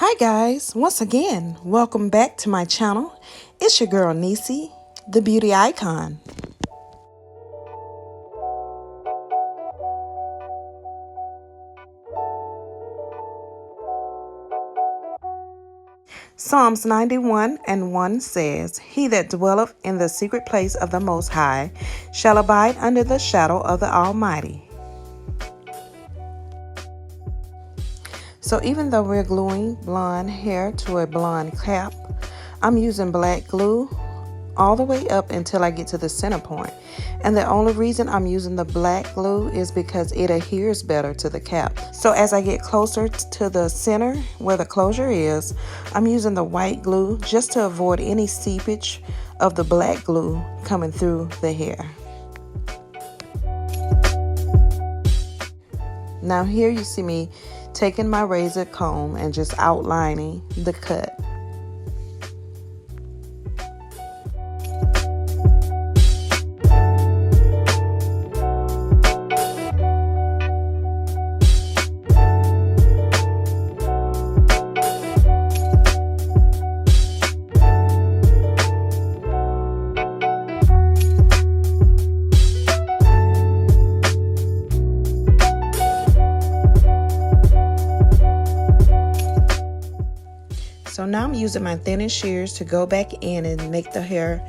Hi guys, once again, welcome back to my channel. It's your girl Nisi, the beauty icon. Psalms 91:1 says, "He that dwelleth in the secret place of the Most High shall abide under the shadow of the Almighty." So even though we're gluing blonde hair to a blonde cap, I'm using black glue all the way up until I get to the center point. And the only reason I'm using the black glue is because it adheres better to the cap. So as I get closer to the center where the closure is, I'm using the white glue just to avoid any seepage of the black glue coming through the hair. Now here you see me taking my razor comb and just outlining the cut. So now I'm using my thinning shears to go back in and make the hair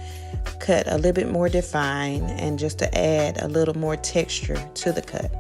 cut a little bit more defined and just to add a little more texture to the cut.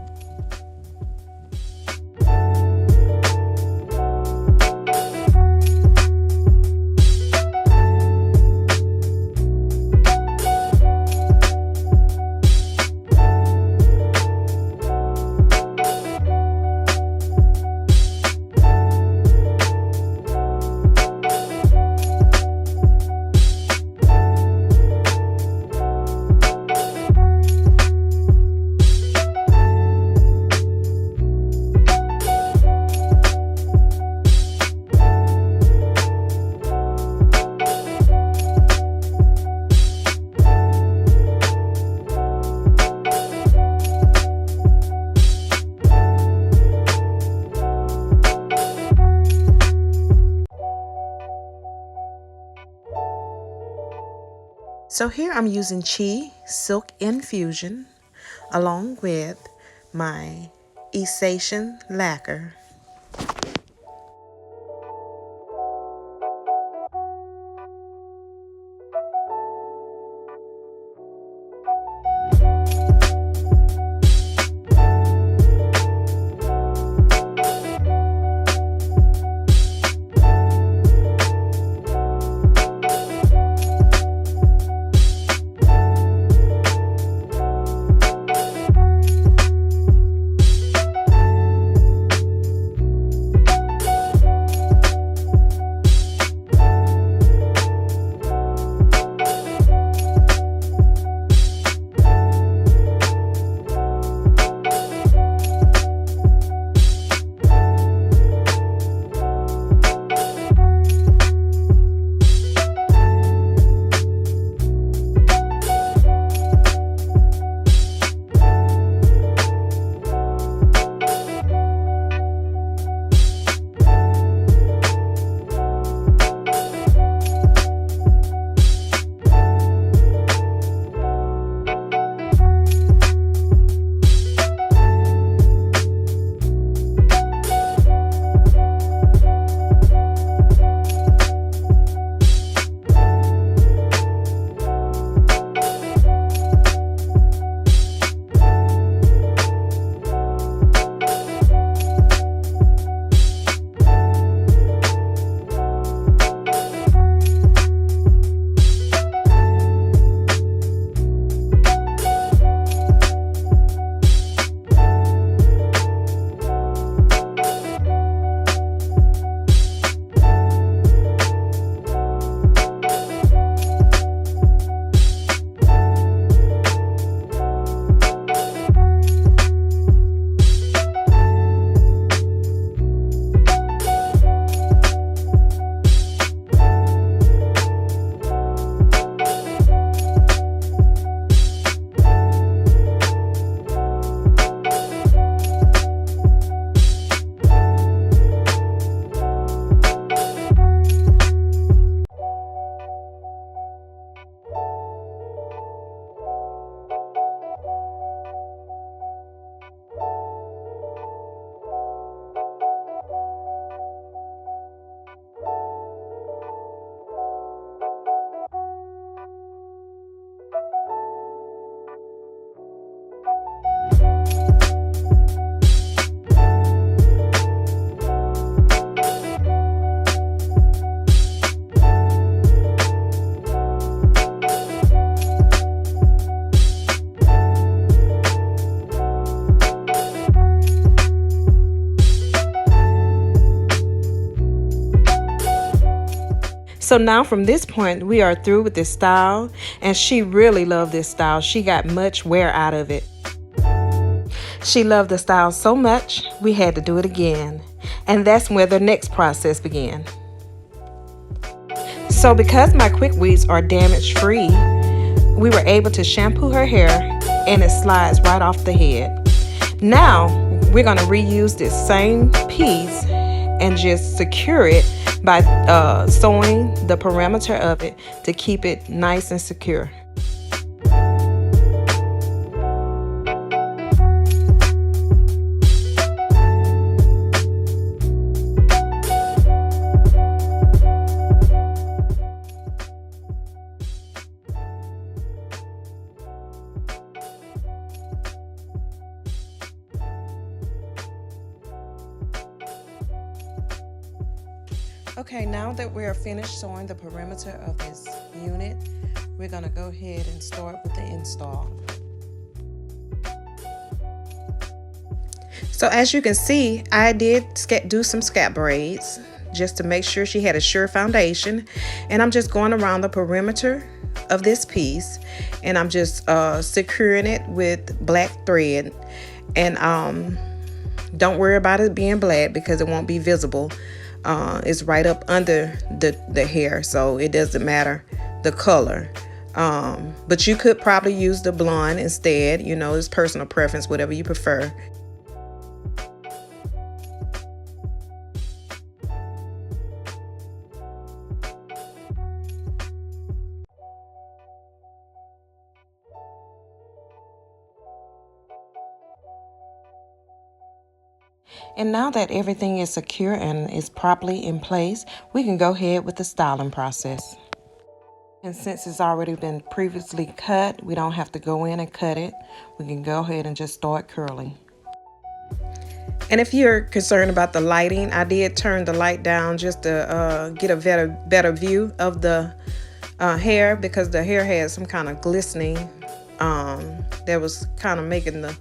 So here I'm using Silk Infusion along with my Essations Lacker. So now from this point, we are through with this style, and she really loved this style. She got much wear out of it. She loved the style so much, we had to do it again. And that's where the next process began. So because my quick weaves are damage free, we were able to shampoo her hair and it slides right off the head. Now we're going to reuse this same piece and just secure it by sewing the perimeter of it to keep it nice and secure. Okay, now that we're finished sewing the perimeter of this unit, we're going to go ahead and start with the install. So as you can see, I did do some scalp braids just to make sure she had a sure foundation. And I'm just going around the perimeter of this piece and I'm just securing it with black thread. And don't worry about it being black because it won't be visible. It's right up under the hair, so it doesn't matter the color. But you could probably use the blonde instead. You know, it's personal preference, whatever you prefer. And now that everything is secure and is properly in place, we can go ahead with the styling process. And since it's already been previously cut, we don't have to go in and cut it. We can go ahead and just start curling. And if you're concerned about the lighting, I did turn the light down just to get a better view of the hair, because the hair had some kind of glistening that was kind of making the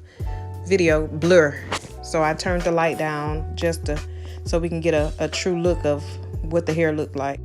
video blur. So I turned the light down just so we can get a true look of what the hair looked like.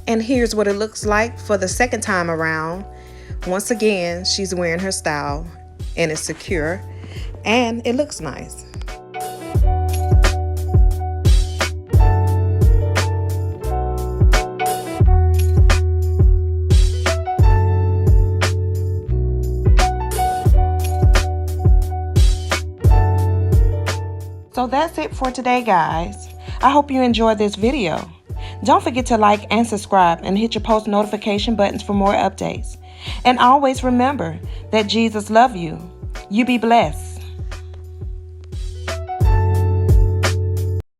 And here's what it looks like for the second time around. Once again, she's wearing her style and it's secure and it looks nice. for today, guys. I hope you enjoyed this video. Don't forget to like and subscribe and hit your post notification buttons for more updates. And always remember that Jesus loves you. You be blessed.